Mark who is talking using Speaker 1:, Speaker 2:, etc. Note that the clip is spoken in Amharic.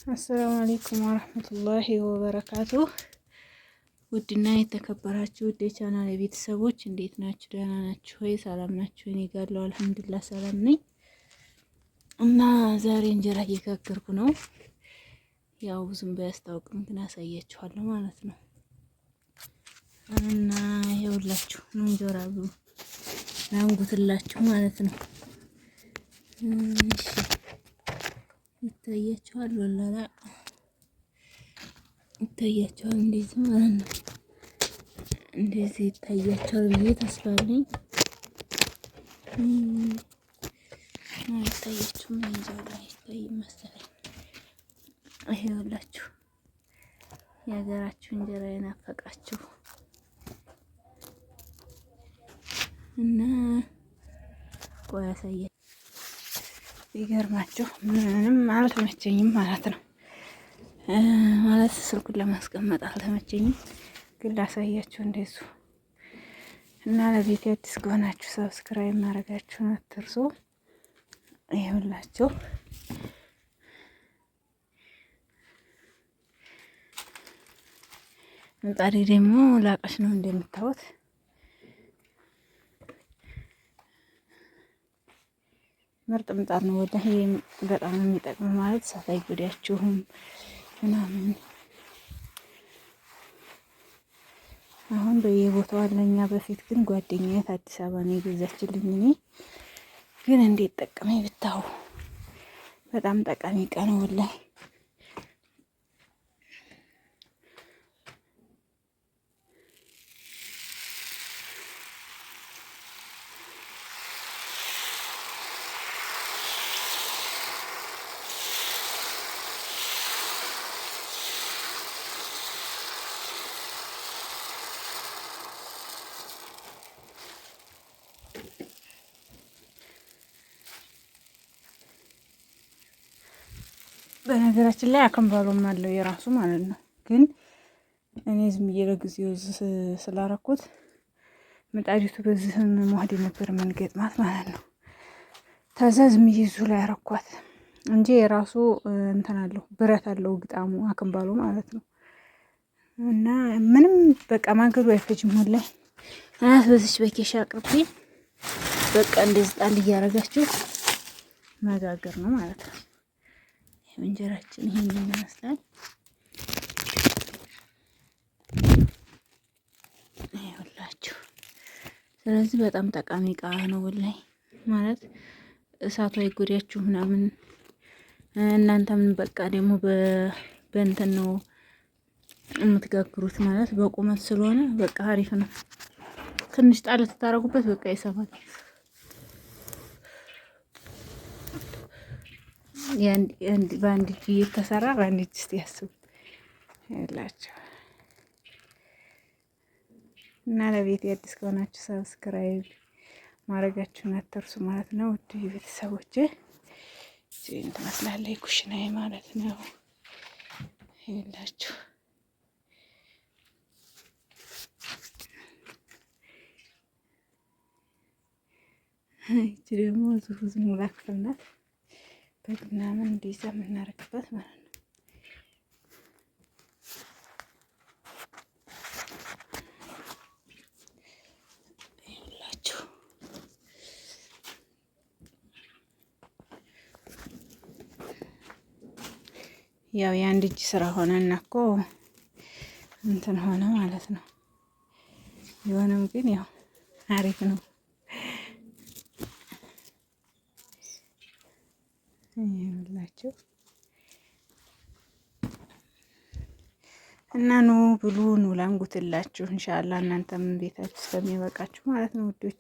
Speaker 1: አሰላሙ አለይኩም ወረህመቱላሂ ወበረካቱ። ውድና የተከበራችሁ ውድ የቻናል ቤተሰቦች እንዴት ናችሁ? ደህና ናችሁ ወይ? ሰላም ናችሁ? እኔ ጋር አለሁ አልሐምዱሊላህ ሰላም ነኝ። እና ዛሬ እንጀራ እየጋገርኩ ነው። ያው ዝም ባያስታውቅም ግን አሳያችኋለሁ ማለት ነው። እና ይኸውላችሁ ነው እንጀራ ላንጉትላችሁ ማለት ነው። እሺ ይታያችኋል ወላላ ይታያችኋል፣ እንደዚህ ማለት ነው። እንደዚህ ይታያችኋል ብዬ ተስፋ አለኝ። አይታያችሁም? እንጀራ አይታይም መሰለኝ። ይኸውላችሁ የሀገራችሁ እንጀራ የናፈቃችሁ እና ቆይ ያሳያል። ይገርማችሁ ምንም አልተመቸኝም ማለት ነው። ማለት ስልኩን ለማስቀመጥ አልተመቸኝም፣ ግን ላሳያችሁ እንደሱ እና ለቤት አዲስ ከሆናችሁ ሰብስክራይብ ማድረጋችሁን አትርሱ። ይኸውላችሁ ምጣዴ ደግሞ ላቀሽ ነው እንደምታዩት። ምርጥ ምጣድ ነው ወላሂ፣ በጣም የሚጠቅም ማለት እሳት አይጎዳችሁም ምናምን። አሁን በየቦታው አለኛ። በፊት ግን ጓደኛዬ አዲስ አበባ ነው የገዛችልኝ። እኔ ግን እንዴት ጠቀመኝ ብታው፣ በጣም ጠቃሚ እቃ ነው ወላሂ። በነገራችን ላይ አከምባሎም አለው የራሱ ማለት ነው። ግን እኔ ዝም ብዬ ለጊዜው ስላረኩት ምጣዲቱ በዚህም መዋድ ነበር መንገጥማት ማለት ነው። ተዛ ዝም ብዬ እዚሁ ላይ አረኳት እንጂ የራሱ እንትን አለው፣ ብረት አለው ግጣሙ አከምባሎ ማለት ነው። እና ምንም በቃ ማገዱ አይፈጅም ላይ አናት በዚች በኬሻ አቅርቤ በቃ እንደዚህ ጣል እያረጋችሁ መጋገር ነው ማለት ነው። እንጀራችን ይሄን ይመስላል። ይኸውላችሁ ስለዚህ በጣም ጠቃሚ እቃ ነው ወላሂ። ማለት እሳቱ አይጎዳችሁ ምናምን። እናንተም በቃ ደግሞ በእንትን ነው የምትጋግሩት ማለት በቁመት ስለሆነ በቃ አሪፍ ነው። ትንሽ ጣል ተታረጉበት በቃ ይሰፋል። በአንድ እጅ እየተሰራ በአንድ እጅ እስቲ ያስቡት ያላችሁ። እና ለቤት አዲስ ከሆናችሁ ሰብስክራይብ ማድረጋችሁን አትርሱ ማለት ነው። ውድ ቤተሰቦቼ እቺን ትመስላለች ኩሽናዬ ማለት ነው። ይላችሁ እቺ ደግሞ ዝም ብላ ክፍል ናት። በግ ምናምን እንዲይዛ የምናደርግበት ማለት ነው። ይኸውላችሁ ያው የአንድ እጅ ስራ ሆነና እኮ እንትን ሆነ ማለት ነው። ቢሆንም ግን ያው አሪፍ ነው። ይኸውላችሁ እና ኑ ብሉ፣ ኑ ላንጉትላችሁ። ኢንሻአላህ እናንተም ቤታችሁ ስለሚበቃችሁ ማለት ነው ውዶች።